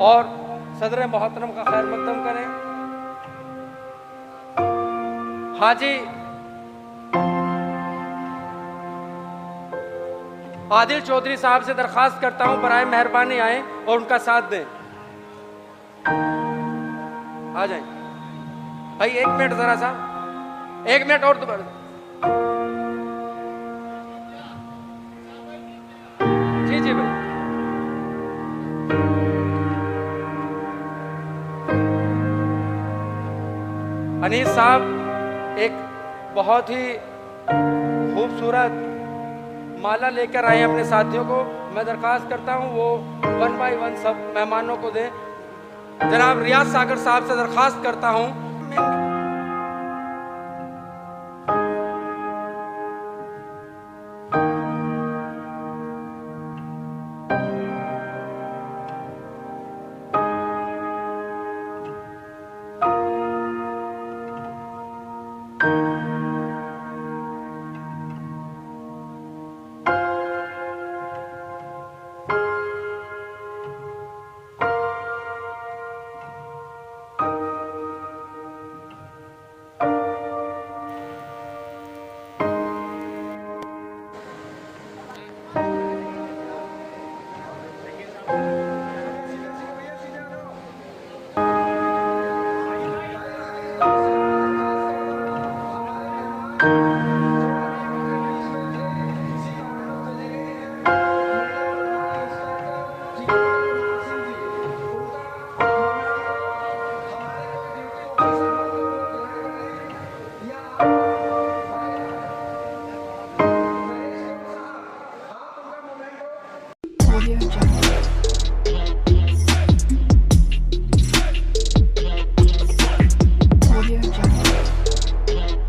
और सदर मोहतरम का खैर मकदम करें। हाजी आदिल चौधरी साहब से दरखास्त करता हूं बराए मेहरबानी आए और उनका साथ दें। आ जाए भाई, 1 मिनट जरा सा, 1 मिनट और दोबारा। जी जी भाई। अनीस साहब एक बहुत ही खूबसूरत माला लेकर आए अपने साथियों को। मैं दरखास्त करता हूं वो 1 बाय 1 सब मेहमानों को दें। जनाब रियाज सागर साहब से दरखास्त करता हूं